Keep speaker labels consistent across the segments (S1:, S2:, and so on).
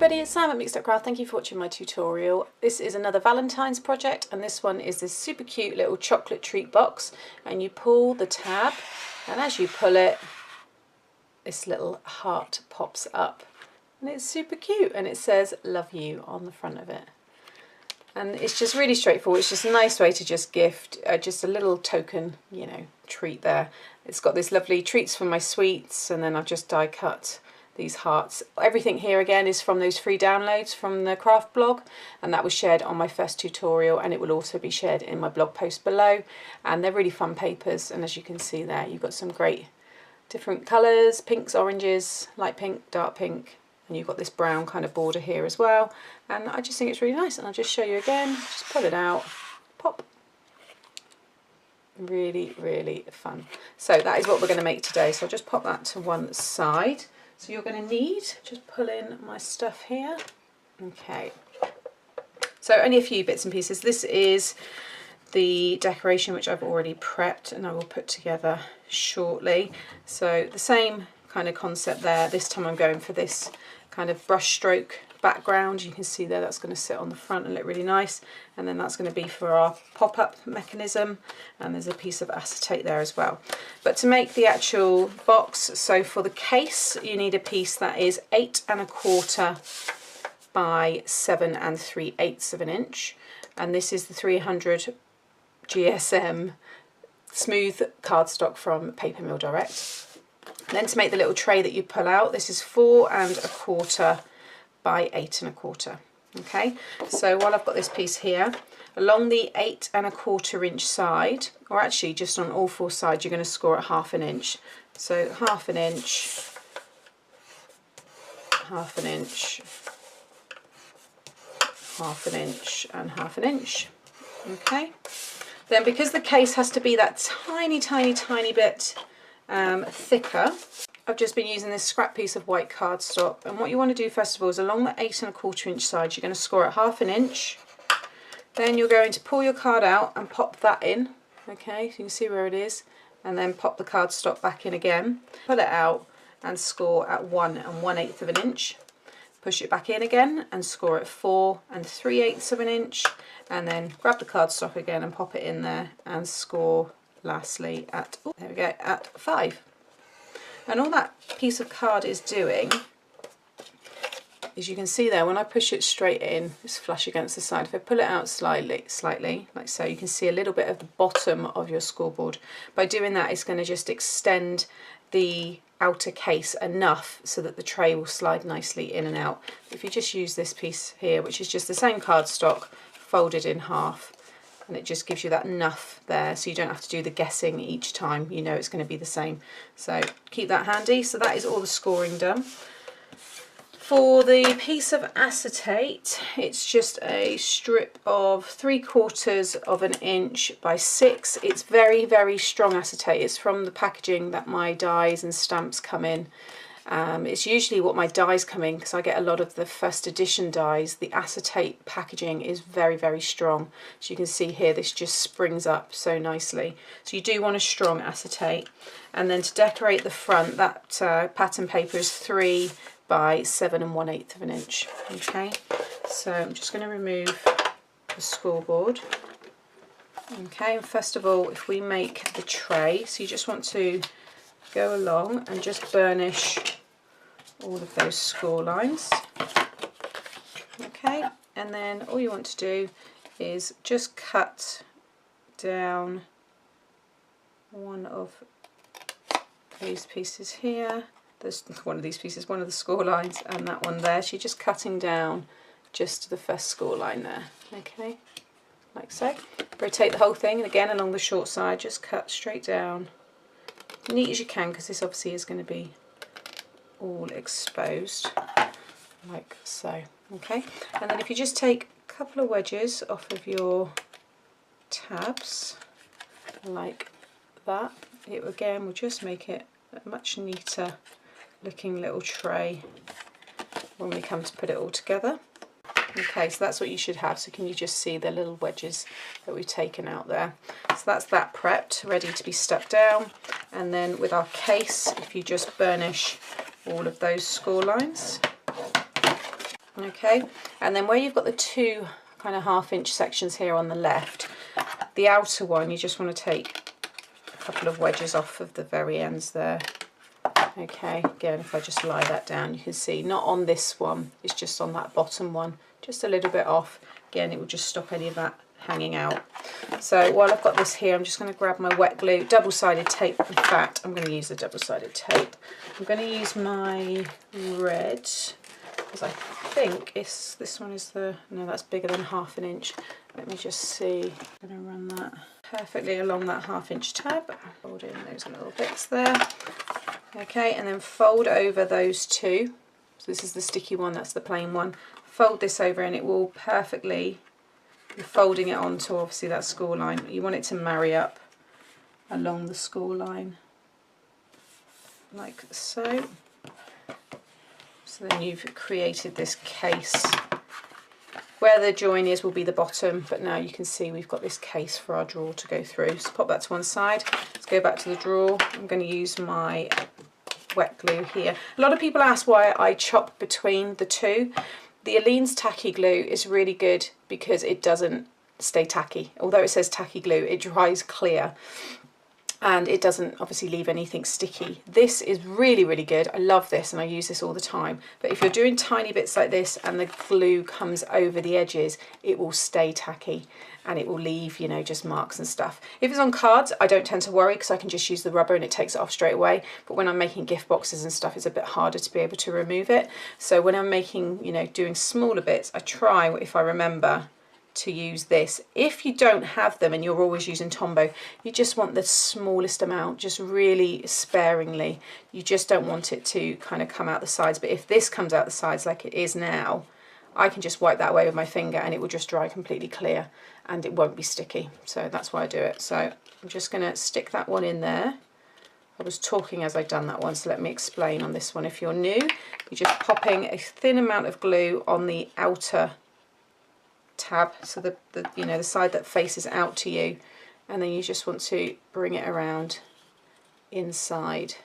S1: everybody, it's Sam at Mixed Up Craft. Thank you for watching my tutorial. This is another Valentine's project, and this one is this super cute little chocolate treat box, and you pull the tab, and as you pull it, this little heart pops up, and it's super cute, and it says love you on the front of it. And it's just really straightforward. It's just a nice way to just gift just a little token, you know, treat there. It's got this lovely treats for my sweets, and then I've just die cut these hearts. Everything here again is from those free downloads from the craft blog, and that was shared on my first tutorial, and it will also be shared in my blog post below. And they're really fun papers, and as you can see there, you've got some great different colours, pinks, oranges, light pink, dark pink, and you've got this brown kind of border here as well. And I just think it's really nice, and I'll just show you again. Just pull it out, pop. Really, really fun. So that is what we're going to make today. So I'll just pop that to one side. So you're going to need, just pull in my stuff here. Okay. So only a few bits and pieces. This is the decoration which I've already prepped, and I will put together shortly. So the same kind of concept there. This time I'm going for this kind of brush stroke background. You can see there that's going to sit on the front and look really nice, and then that's going to be for our pop-up mechanism, and there's a piece of acetate there as well. But to make the actual box, so for the case you need a piece that is 8 1/4 by 7 3/8 of an inch, and this is the 300 GSM smooth cardstock from Paper Mill Direct. And then to make the little tray that you pull out, this is 4 1/4 by 8 1/4. Okay, so while I've got this piece here, along the 8 1/4 inch side, or actually just on all four sides, you're going to score at 1/2 inch. So 1/2 inch, 1/2 inch, 1/2 inch, and 1/2 inch. Okay, then because the case has to be that tiny bit thicker, I've just been using this scrap piece of white cardstock, and what you want to do first of all is along the 8 1/4 inch side, you're going to score at 1/2 inch. Then you're going to pull your card out and pop that in, okay, so you can see where it is, and then pop the cardstock back in again, pull it out and score at 1 1/8 of an inch, push it back in again and score at 4 3/8 of an inch, and then grab the cardstock again and pop it in there and score lastly at, oh, there we go, at 5. And all that piece of card is doing is, you can see there, when I push it straight in, it's flush against the side. If I pull it out slightly, like so, you can see a little bit of the bottom of your scoreboard. By doing that, it's going to just extend the outer case enough so that the tray will slide nicely in and out. If you just use this piece here, which is just the same cardstock folded in half, and it just gives you that enough there, so you don't have to do the guessing each time. You know it's going to be the same, so keep that handy. So that is all the scoring done. For the piece of acetate, it's just a strip of 3/4 of an inch by 6. It's very, very strong acetate. It's from the packaging that my dies and stamps come in. It's usually what my dies come in, because I get a lot of the first edition dies. The acetate packaging is very, very strong. So you can see here, this just springs up so nicely. So you do want a strong acetate. And then to decorate the front, that pattern paper is 3 by 7 1/8 of an inch. Okay, so I'm just going to remove the scoreboard. Okay, and first of all, if we make the tray, so you just want to go along and just burnish all of those score lines. Okay, and then all you want to do is just cut down one of these pieces here. There's one of these pieces, one of the score lines, and that one there. So you're just cutting down just to the first score line there. Okay, like so. Rotate the whole thing, and again along the short side, just cut straight down, neat as you can, because this obviously is going to be all exposed, like so. Okay, and then if you just take a couple of wedges off of your tabs, like that, it again will just make it a much neater looking little tray when we come to put it all together. Okay, so that's what you should have. So can you just see the little wedges that we've taken out there? So that's that prepped, ready to be stuck down. And then with our case, if you just burnish all of those score lines. Okay, and then where you've got the two kind of 1/2 inch sections here on the left, the outer one, you just want to take a couple of wedges off of the very ends there. Okay, again, if I just lie that down, you can see not on this one, it's just on that bottom one, just a little bit off. Again, it will just stop any of that hanging out. So while I've got this here, I'm just going to grab my wet glue, double-sided tape. In fact, I'm going to use the double-sided tape. I'm going to use my red, because I think this one is the, no, that's bigger than 1/2 inch. Let me just see. I'm going to run that perfectly along that 1/2 inch tab. Fold in those little bits there. Okay, and then fold over those two. So this is the sticky one, that's the plain one. Fold this over and it will perfectly, you're folding it onto obviously that score line. You want it to marry up along the score line, like so. So then you've created this case. Where the join is will be the bottom, but now you can see we've got this case for our drawer to go through. So pop that to one side. Let's go back to the drawer. I'm going to use my wet glue here. A lot of people ask why I chop between the two. The Aleene's tacky glue is really good because it doesn't stay tacky. Although it says tacky glue, it dries clear and it doesn't obviously leave anything sticky. This is really, really good. I love this and I use this all the time. But if you're doing tiny bits like this and the glue comes over the edges, it will stay tacky and it will leave, you know, just marks and stuff. If it's on cards, I don't tend to worry because I can just use the rubber and it takes it off straight away. But when I'm making gift boxes and stuff, it's a bit harder to be able to remove it. So when I'm making, you know, doing smaller bits, I try, if I remember, to use this. If you don't have them and you're always using Tombow, you just want the smallest amount, just really sparingly. You just don't want it to kind of come out the sides. But if this comes out the sides like it is now, I can just wipe that away with my finger and it will just dry completely clear and it won't be sticky. So that's why I do it. So I'm just going to stick that one in there. I was talking as I'd done that one, so let me explain on this one. If you're new, you're just popping a thin amount of glue on the outer tab, so the you know, the side that faces out to you, and then you just want to bring it around inside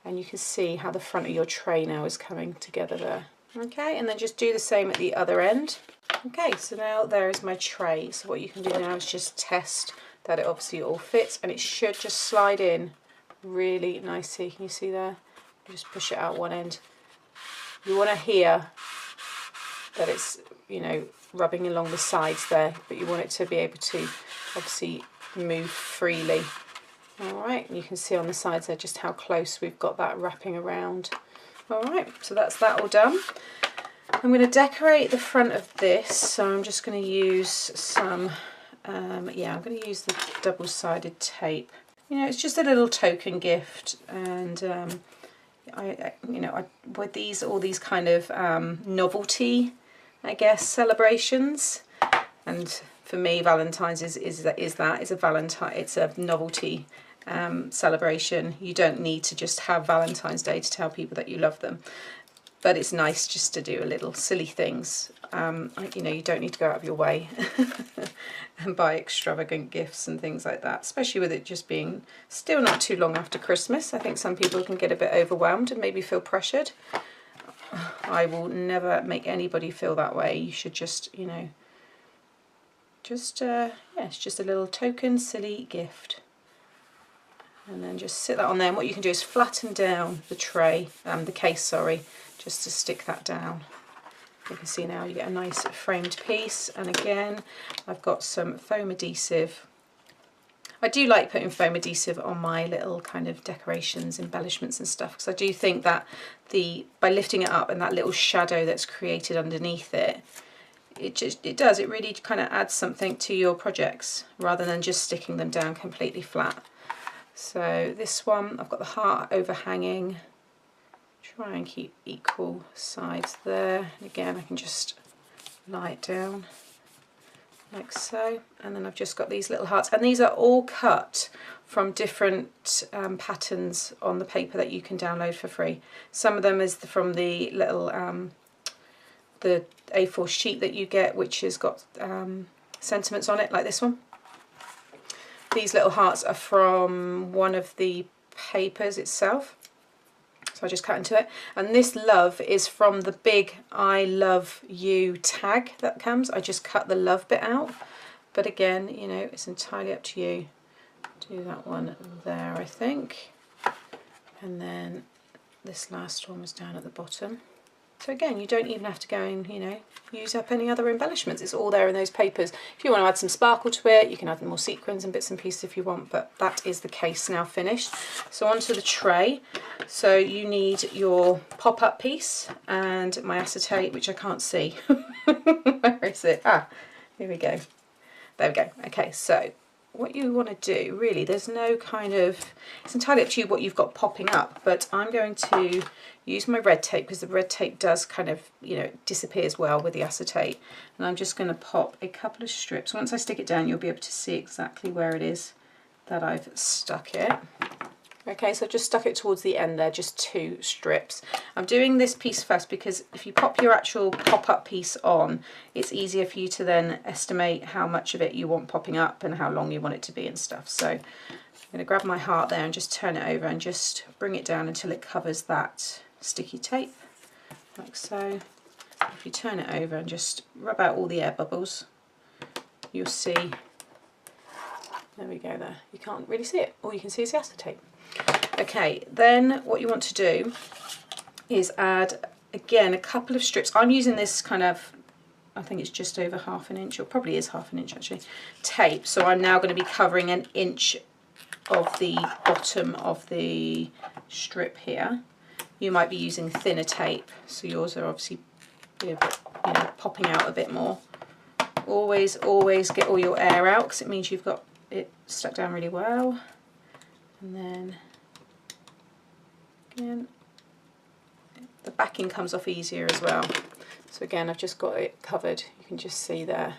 S1: and you can see how the front of your tray now is coming together there. Okay, and then just do the same at the other end. Okay, so now there is my tray. So what you can do now is just test that it obviously all fits and it should just slide in really nicely. Can you see there? You just push it out one end. You want to hear that it's, you know, rubbing along the sides there, but you want it to be able to obviously move freely. Alright, you can see on the sides there just how close we've got that wrapping around. Alright, so that's that all done. I'm going to decorate the front of this, so I'm just going to use some, yeah, I'm going to use the double-sided tape. You know, it's just a little token gift, and you know, with these, all these kind of novelty, I guess, celebrations, and for me Valentine's is a Valentine, it's a novelty celebration. You don't need to just have Valentine's Day to tell people that you love them, but it's nice just to do a little silly things. You know, you don't need to go out of your way and buy extravagant gifts and things like that, especially with it just being still not too long after Christmas. I think some people can get a bit overwhelmed and maybe feel pressured. I will never make anybody feel that way. You should just, you know, just, yeah, it's just a little token silly gift. And then just sit that on there. And what you can do is flatten down the tray, the case, sorry, just to stick that down. You can see now you get a nice framed piece. And again, I've got some foam adhesive. I do like putting foam adhesive on my little kind of decorations, embellishments and stuff, because I do think that by lifting it up and that little shadow that's created underneath it, it really kind of adds something to your projects rather than just sticking them down completely flat. So this one, I've got the heart overhanging. Try and keep equal sides there. And again, I can just lie it down like so, and then I've just got these little hearts, and these are all cut from different patterns on the paper that you can download for free. Some of them is from the little the A4 sheet that you get, which has got sentiments on it, like this one. These little hearts are from one of the papers itself. So So I just cut into it. And this love is from the big I love you tag that comes. I just cut the love bit out. But again, you know, it's entirely up to you. Do that one there, I think. And then this last one was down at the bottom. So again, you don't even have to go and, you know, use up any other embellishments. It's all there in those papers. If you want to add some sparkle to it, you can add more sequins and bits and pieces if you want, but that is the case now finished. So onto the tray. So you need your pop-up piece and my acetate, which I can't see. Where is it? Ah, here we go. There we go. Okay, so what you want to do, really, there's no kind of, it's entirely up to you what you've got popping up, but I'm going to use my red tape because the red tape does kind of, you know, it disappears well with the acetate, and I'm just going to pop a couple of strips. Once I stick it down, you'll be able to see exactly where it is that I've stuck it. Okay, so I've just stuck it towards the end there, just 2 strips. I'm doing this piece first because if you pop your actual pop-up piece on, it's easier for you to then estimate how much of it you want popping up and how long you want it to be and stuff. So I'm going to grab my heart there and just turn it over and just bring it down until it covers that sticky tape, like so. If you turn it over and just rub out all the air bubbles, you'll see, there we go there. You can't really see it, all you can see is the acetate. Okay, then what you want to do is add, again, a couple of strips. I'm using this kind of, I think it's just over 1/2 inch, or probably is 1/2 inch actually, tape. So I'm now going to be covering 1 inch of the bottom of the strip here. You might be using thinner tape, so yours are obviously, you know, popping out a bit more. Always get all your air out because it means you've got it stuck down really well. And then again, the backing comes off easier as well. So again, I've just got it covered. You can just see there.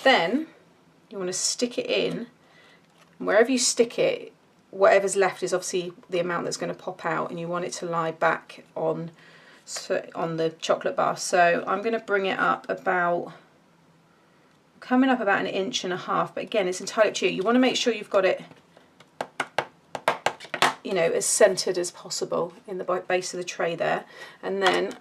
S1: Then you want to stick it in, and wherever you stick it, whatever's left is obviously the amount that's going to pop out, and you want it to lie back on the chocolate bar. So I'm going to bring it up about, coming up about 1.5 inches, but again, it's entirely up to you. You want to make sure you've got it, you know, as centered as possible in the base of the tray there. And then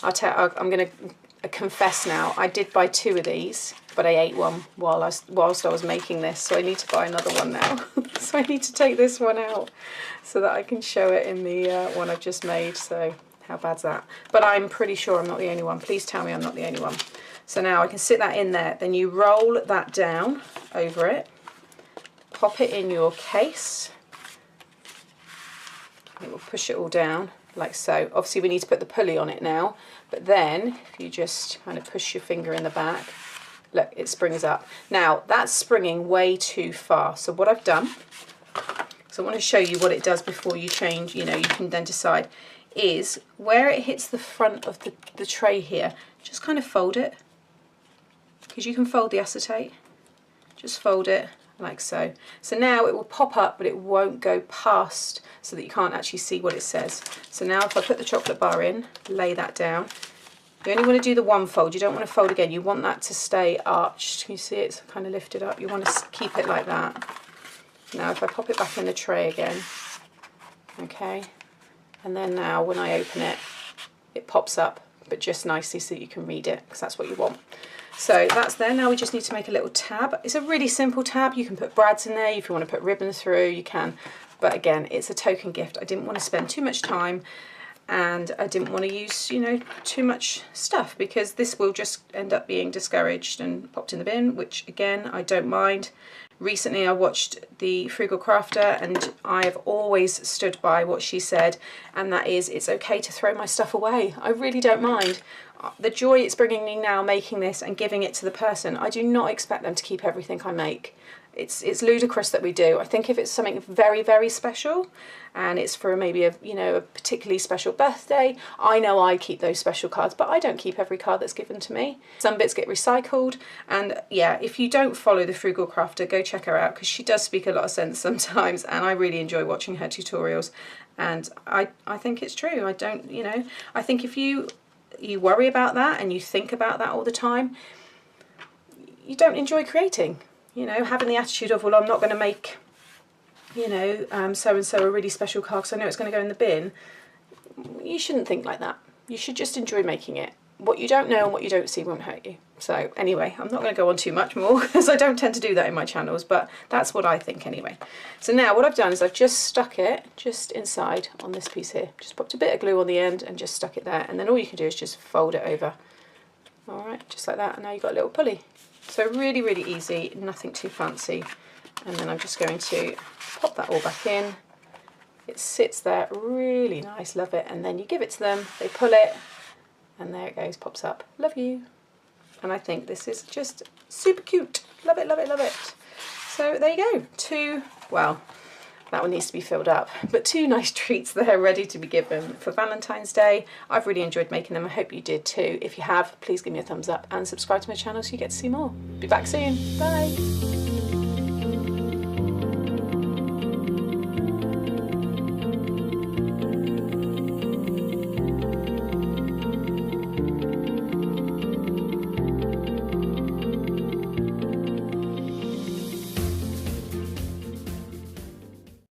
S1: I'm going to confess now, I did buy 2 of these, but I ate one whilst I was making this, so I need to buy another one now. So I need to take this one out so that I can show it in the one I've just made. So how bad's that? But I'm pretty sure I'm not the only one. Please tell me I'm not the only one. So now I can sit that in there. Then you roll that down over it, pop it in your case. It will push it all down like so. Obviously we need to put the pulley on it now, but then if you just kind of push your finger in the back, look, it springs up. Now that's springing way too far. So what I've done, so I want to show you what it does before you change, you know, you can then decide, is where it hits the front of the tray here, just kind of fold it, because you can fold the acetate, just fold it like so. So now it will pop up, but it won't go past, so that you can't actually see what it says. So now if I put the chocolate bar in, lay that down, you only want to do the one fold, you don't want to fold again, you want that to stay arched. Can you see it's kind of lifted up? You want to keep it like that. Now if I pop it back in the tray again, okay, and then now when I open it, it pops up, but just nicely so that you can read it, because that's what you want. So that's there. Now we just need to make a little tab. It's a really simple tab. You can put brads in there. If you want to put ribbon through, you can. But again, it's a token gift. I didn't want to spend too much time, and I didn't want to use, you know, too much stuff, because this will just end up being discouraged and popped in the bin, which again, I don't mind. Recently I watched the Frugal Crafter, and I have always stood by what she said, and that is, it's okay to throw my stuff away. I really don't mind. The joy it's bringing me now making this and giving it to the person, I do not expect them to keep everything I make. It's ludicrous that we do. I think if it's something very, very special, and it's for maybe a, you know, a particularly special birthday, I know I keep those special cards, but I don't keep every card that's given to me. Some bits get recycled, and yeah, if you don't follow the Frugal Crafter, go check her out, because she does speak a lot of sense sometimes, and I really enjoy watching her tutorials. And I think it's true. I don't, you know, I think if you worry about that and you think about that all the time, you don't enjoy creating. You know, having the attitude of, well, I'm not going to make, you know, so-and-so a really special card because I know it's going to go in the bin. you shouldn't think like that. You should just enjoy making it. What you don't know and what you don't see won't hurt you. So anyway, I'm not going to go on too much more because I don't tend to do that in my channels, but that's what I think anyway. So now what I've done is I've just stuck it just inside on this piece here. Just popped a bit of glue on the end and just stuck it there. And then all you can do is just fold it over. All right, just like that. And now you've got a little pulley. So really, really easy, nothing too fancy. And then I'm just going to pop that all back in. It sits there really nice, love it. And then you give it to them, they pull it, and there it goes, pops up. Love you. And I think this is just super cute. Love it, love it, love it. So there you go. Two, well, that one needs to be filled up, but two nice treats there ready to be given for Valentine's Day. I've really enjoyed making them. I hope you did too. If you have, please give me a thumbs up and subscribe to my channel so you get to see more. Be back soon. Bye.